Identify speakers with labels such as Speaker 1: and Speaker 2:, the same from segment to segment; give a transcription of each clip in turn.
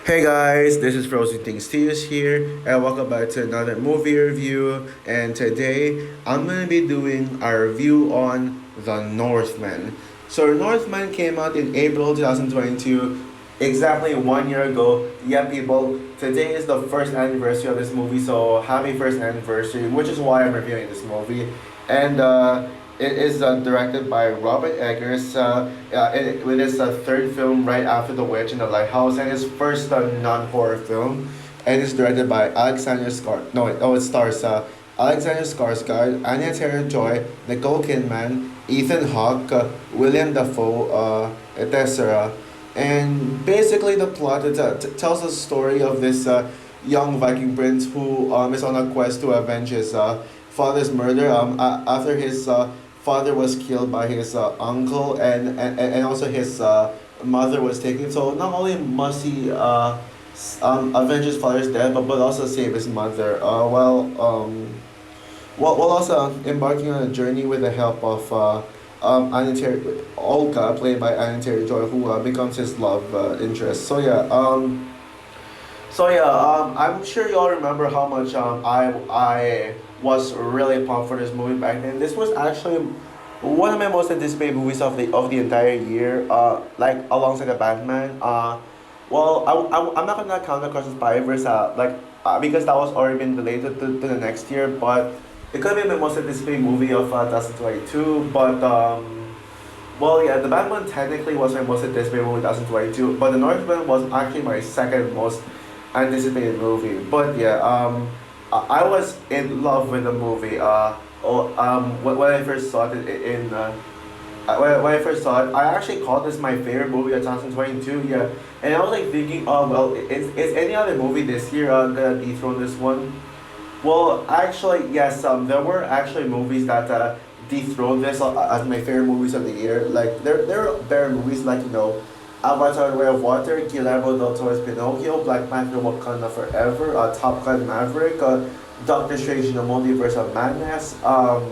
Speaker 1: Hey guys, this is Frozen Things Tears here, and welcome back to another movie review. And today I'm gonna be doing our review on The Northman. So, Northman came out in April 2022, exactly 1 year ago. Yeah, people, today is the first anniversary of this movie, so happy first anniversary, which is why I'm reviewing this movie. And it is directed by Robert Eggers. It is a third film right after The Witch in the Lighthouse, and his first non-horror film. And it's directed by Alexander Skar. No, it stars Alexander Skarsgård, Anya Taylor-Joy, Nicole Kidman, Ethan Hawke, William Dafoe, etc. And basically, the plot tells the story of this young Viking prince who is on a quest to avenge his father's murder. After his father was killed by his uncle, and also his mother was taken. So not only must he avenge his father's death, but also save his mother. While also embarking on a journey with the help of Olga, played by Anna Taylor-Joy, who becomes his love interest. I'm sure y'all remember how much I was really pumped for this movie back then. This was actually one of my most anticipated movies of the entire year. Like alongside the Batman. I'm not gonna count Across the Spider-Verse because that was already been delayed to the next year, but it could be my most anticipated movie of 2022. The Batman technically was my most anticipated movie 2022, but The Northman was actually my second most anticipated movie. I was in love with the movie. When I first saw it when I first saw it, I actually called this my favorite movie of 2022. Yeah, and I was like thinking, oh well, is any other movie this year gonna dethrone this one? Well, actually, yes. There were actually movies that dethroned this as my favorite movies of the year. Like there are better movies like Avatar: The Way of Water, Guillermo del Toro's Pinocchio, Black Panther: Wakanda Forever, Top Gun: Maverick, Doctor Strange in the Multiverse of Madness. I'm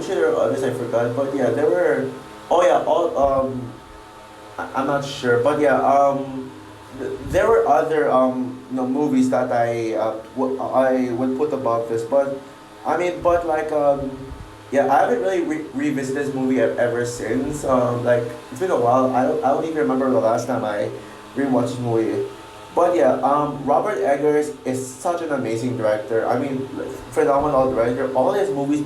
Speaker 1: sure there are others I forgot, but yeah, there were. Oh yeah, I'm not sure, but yeah, there were other movies that I would put above this, but I mean, but like yeah, I haven't really revisited this movie ever since. It's been a while. I don't even remember the last time I rewatched this movie. But yeah, Robert Eggers is such an amazing director. I mean, like, phenomenal director. All the movies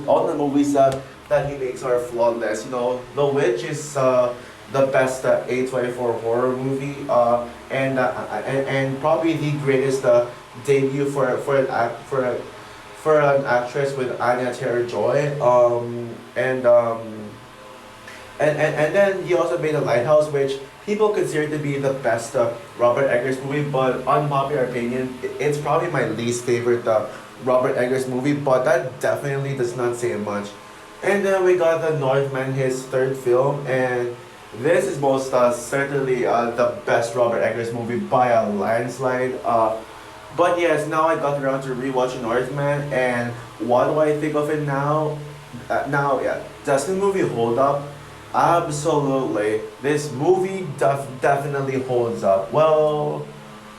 Speaker 1: that he makes are flawless. The Witch is the best A24 horror movie, and probably the greatest debut for an actress with Anya Taylor-Joy. And then he also made The Lighthouse, which people consider to be the best Robert Eggers movie, but unpopular opinion, it's probably my least favorite Robert Eggers movie, but that definitely does not say much. And then we got The Northman, his third film, and this is most certainly the best Robert Eggers movie by a landslide. But yes, now I got around to rewatching Northman, and what do I think of it now? Yeah, does the movie hold up? Absolutely. This movie definitely holds up. Well,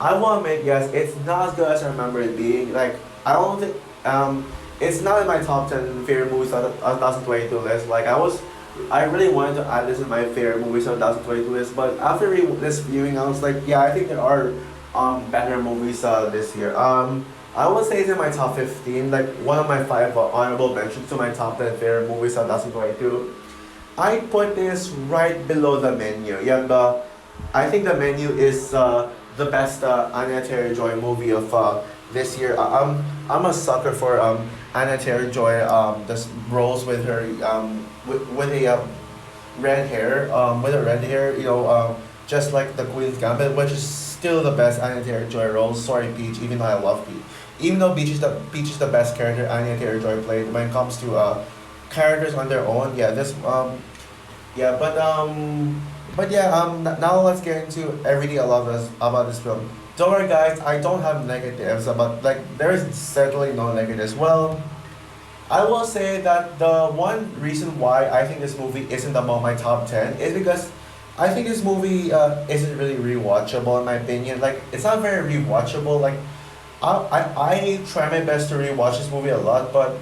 Speaker 1: I will admit, yes, it's not as good as I remember it being. Like, I don't think, it's not in my top 10 favorite movies of 2022 list. I really wanted to add this in my favorite movies of 2022 list, but after this viewing, I was like, yeah, I think there are better movies this year. I would say it's in my top 15, like one of my five honorable mentions to my top 10 favorite movies of 2022. I put this right below The Menu. Yeah, I think The Menu is the best Anya Taylor-Joy movie of this year. I'm a sucker for Anya Taylor-Joy. Just rolls with her with a red hair. Just like the Queen's Gambit, which is still the best Anya Taylor-Joy role. Sorry, Peach, even though I love Peach. Even though Peach is the best character Anya Taylor-Joy played when it comes to characters on their own. Yeah, yeah, but yeah, now let's get into everything I love about this film. Don't worry, guys, I don't have negatives about, like, there is certainly no negatives. Well, I will say that the one reason why I think this movie isn't among my top 10 is because I think this movie isn't really rewatchable in my opinion. Like it's not very rewatchable. Like I try my best to rewatch this movie a lot, but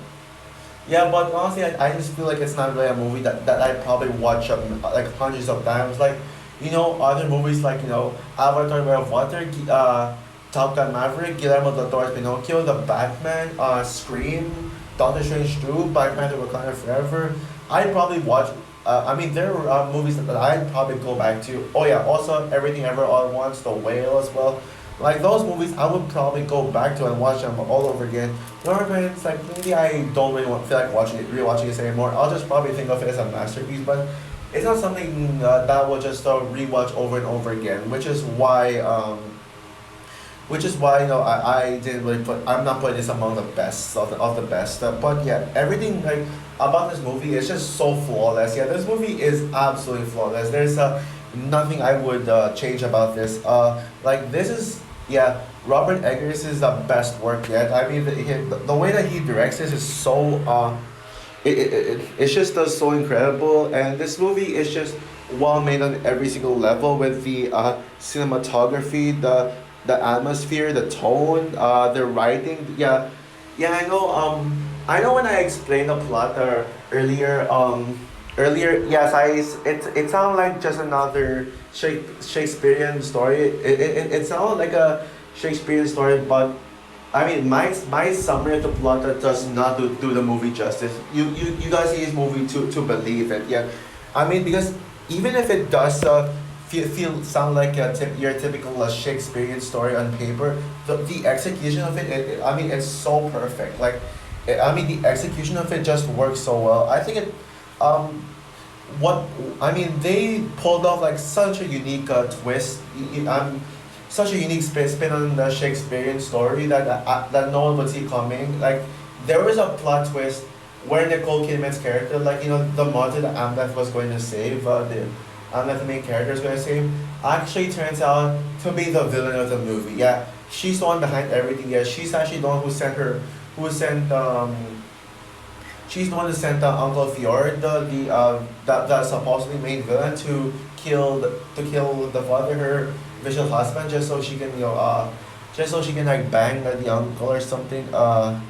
Speaker 1: yeah, but honestly, I just feel like it's not really a movie that I probably watch like hundreds of times. Like, other movies like, Avatar, Way of Water, Top Gun Maverick, Guillermo del Toro's Pinocchio, The Batman, Scream, Doctor Strange 2, Black Panther Wakanda Forever. I'd probably watch, I mean, there are movies that I'd probably go back to. Oh yeah, also Everything Ever All at Once, The Whale as well. Like those movies, I would probably go back to and watch them all over again. Northman, it's like maybe I don't really feel like rewatching this anymore. I'll just probably think of it as a masterpiece, but it's not something that will just rewatch over and over again. Which is why I didn't really I'm not putting this among the best of the best. But yeah, everything like about this movie is just so flawless. Yeah, this movie is absolutely flawless. There's nothing I would change about this. Like this is yeah, Robert Eggers is the best work yet. I mean, the way that he directs this is so it just does so incredible, and this movie is just well made on every single level with the cinematography, the atmosphere, the tone, the writing. Yeah, yeah, I know. I know when I explained the plot earlier. Earlier, yes, it sounded like just another Shakespearean story. It sounded like a Shakespearean story, but I mean, my summary of the plot that does not do the movie justice. You guys see this movie to believe it. Yeah, I mean because even if it does sound like your typical Shakespearean story on paper, the execution of it, I mean it's so perfect. Like, I mean the execution of it just works so well. I think it um what I mean they pulled off like such a unique twist. Such a unique spin on the Shakespearean story that no one would see coming. Like there was a plot twist where Nicole Kidman's character, like the mother that Amleth was going to save, the Amleth the main character is going to save, actually turns out to be the villain of the movie. Yeah, she's the one behind everything. Yeah, she's actually the one who sent she's the one who sent Uncle Fjord, the supposedly main villain, to kill the father, her vicious husband, just so she can just so she can like bang the uncle or something. I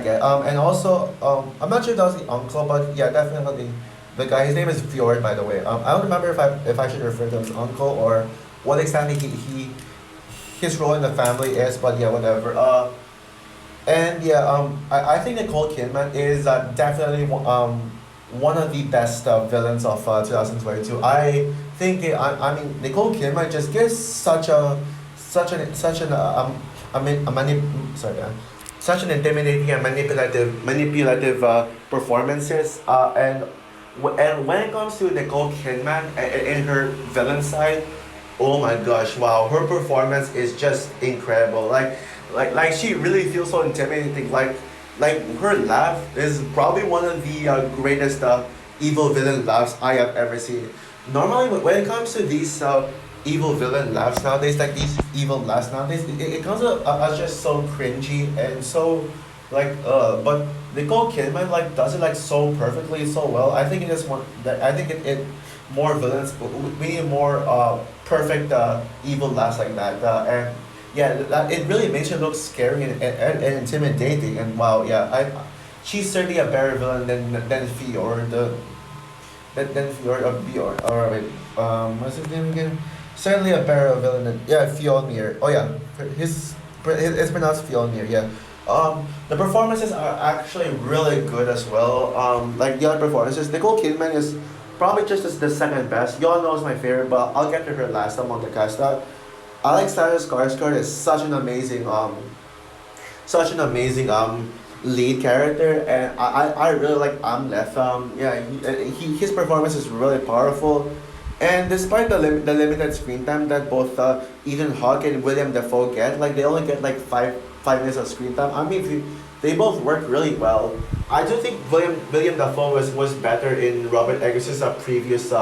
Speaker 1: get and also I'm not sure if that was the uncle, but yeah, definitely the guy. His name is Fjord, by the way. I don't remember if I should refer to him as uncle or what exactly his role in the family is, but yeah, whatever. And yeah, I think Nicole Kidman is definitely one of the best villains of 2022. I think I mean Nicole Kidman just gives such an such an intimidating and manipulative performances. And when it comes to Nicole Kidman in her villain side, oh my gosh, wow, her performance is just incredible. Like she really feels so intimidating. Like her laugh is probably one of the greatest evil villain laughs I have ever seen. Normally, when it comes to these evil villain laughs nowadays, like these evil laughs nowadays, it comes as just so cringy and so like but Nicole Kidman like does it like so perfectly, so well. I think it is one that I think it more villains. We need more perfect evil laughs like that. And yeah, it really makes her look scary and intimidating. And wow, yeah, she's certainly a better villain than Fjord. Than Fjord or Bjorn. Or wait, what's his name again? Certainly a better villain than yeah Fjolnir. Oh yeah, it's pronounced Fjolnir. Yeah. The performances are actually really good as well. Like the other performances, Nicole Kidman is probably just the second best. Y'all knows my favorite, but I'll get to her last among the cast. Alexander Skarsgård is such an amazing lead character, and I really like Amleth. Yeah, his performance is really powerful, and despite the limited screen time that both Ethan Hawke and William Dafoe get, like they only get like five minutes of screen time. I mean, they both work really well. I do think William Dafoe was better in Robert Eggers' previous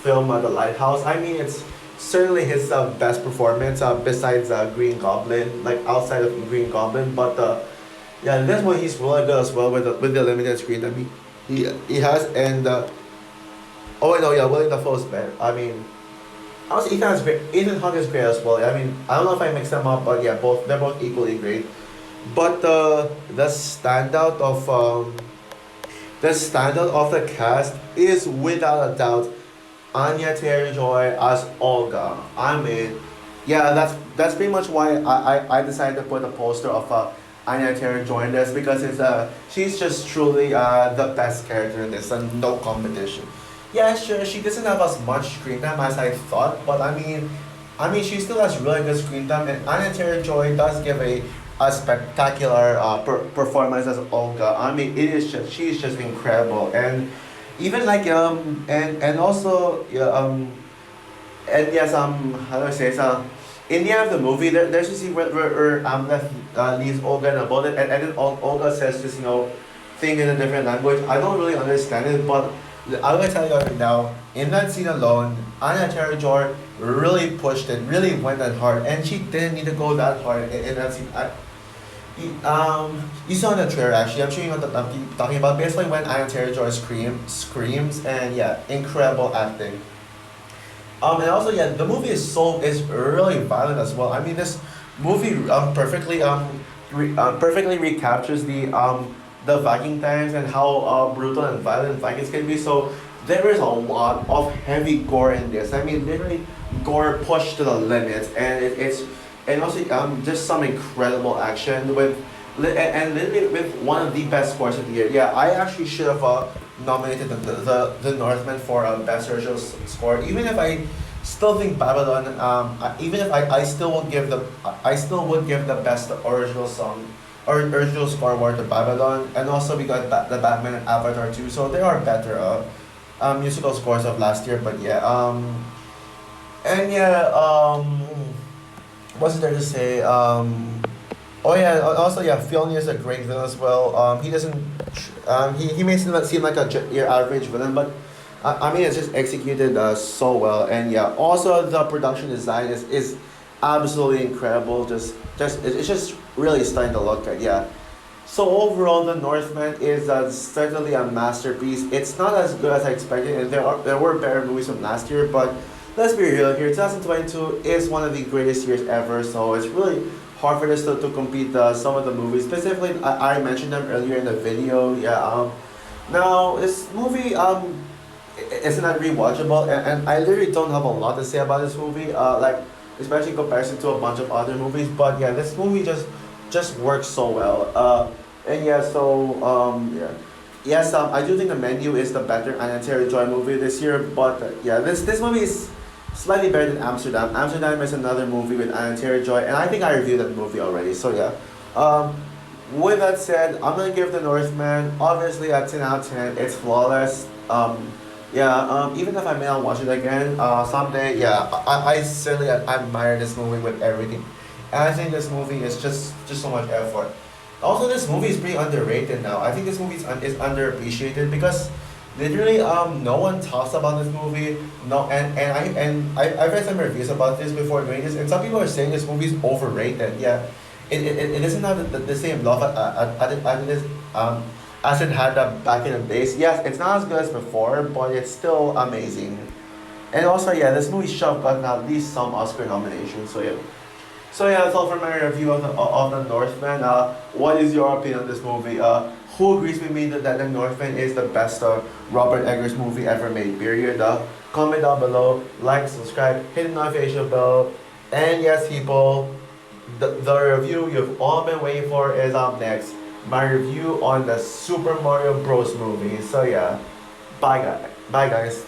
Speaker 1: film, The Lighthouse. I mean, it's certainly his best performance besides Green Goblin, like outside of Green Goblin. But yeah, this one he's really good as well with the limited screen. I mean, he has, and Oh wait, no, yeah, William Dafoe's better. I mean, honestly, Ethan's great. Ethan Hawke is great as well. I mean, I don't know if I mix them up, but yeah, they're both equally great. But the standout of the cast is without a doubt Anya Taylor Joy as Olga. I mean, yeah, that's pretty much why I decided to put a poster of Anya Taylor Joy in this because she's just truly the best character in this and no competition. Yeah, sure, she doesn't have as much screen time as I thought, but I mean, she still has really good screen time, and Anya Taylor Joy does give a spectacular performance as Olga. I mean, she's just incredible, and even like and also yeah and yes how do I say so in the end of the movie there's a scene where leaves Olga in a boat and then Olga says this thing in a different language. I don't really understand it, but I'm gonna tell you right now, in that scene alone, Anna Taylor Joy really pushed it, really went that hard, and she didn't need to go that hard in that scene. You saw in the trailer actually. I'm sure you know what I'm talking about. Basically, when Anya Taylor Joy screams, and yeah, incredible acting. And also yeah, the movie is really violent as well. I mean, this movie perfectly recaptures the Viking times and how brutal and violent Vikings can be. So there is a lot of heavy gore in this. I mean, literally gore pushed to the limits, and it's and also just some incredible action and literally with one of the best scores of the year. Yeah, I actually should have nominated the Northman for a best original score, even if I still think Babylon. Even if I still would give the best original song or original score award to Babylon, and also we got the Batman and Avatar too. So there are better musical scores of last year, but yeah. And yeah. What's there to say? Oh yeah. Also, yeah. Fjolnir is a great villain as well. He doesn't. He may seem like your average villain, but I mean, it's just executed so well. And yeah. Also, the production design is absolutely incredible. It's just really stunning to look at. Yeah. So overall, The Northman is certainly a masterpiece. It's not as good as I expected, and there were better movies from last year, but let's be real here. 2022 is one of the greatest years ever, so it's really hard for this to compete some of the movies. Specifically, I mentioned them earlier in the video. Yeah. Now this movie isn't that rewatchable, and I literally don't have a lot to say about this movie. Like especially in comparison to a bunch of other movies, but yeah, this movie just works so well. And yeah, so yeah. Yes, I do think The Menu is the better Anya Taylor-Joy movie this year, but yeah, this movie is slightly better than Amsterdam. Amsterdam is another movie with Anya Taylor-Joy, and I think I reviewed that movie already. So yeah, with that said, I'm gonna give The Northman obviously a 10 out of 10. It's flawless. Yeah, even if I may not watch it again, someday, yeah, I certainly admire this movie with everything, and I think this movie is just so much effort. Also, this movie is pretty underrated now. I think this movie is underappreciated because literally no one talks about this movie. No, I've read some reviews about this before doing this, and some people are saying this movie is overrated. Yeah, it doesn't have the same love at it is as it had back in the days. Yes, it's not as good as before, but it's still amazing. And also, yeah, this movie should have gotten at least some Oscar nominations. So yeah. So yeah, that's all for my review of the Northman. What is your opinion on this movie? Who agrees with me that the Northman is the best Robert Eggers movie ever made? Period. Comment down below, like, subscribe, hit the notification bell, and yes, people, the review you've all been waiting for is up next. My review on the Super Mario Bros. Movie. So yeah, bye guys.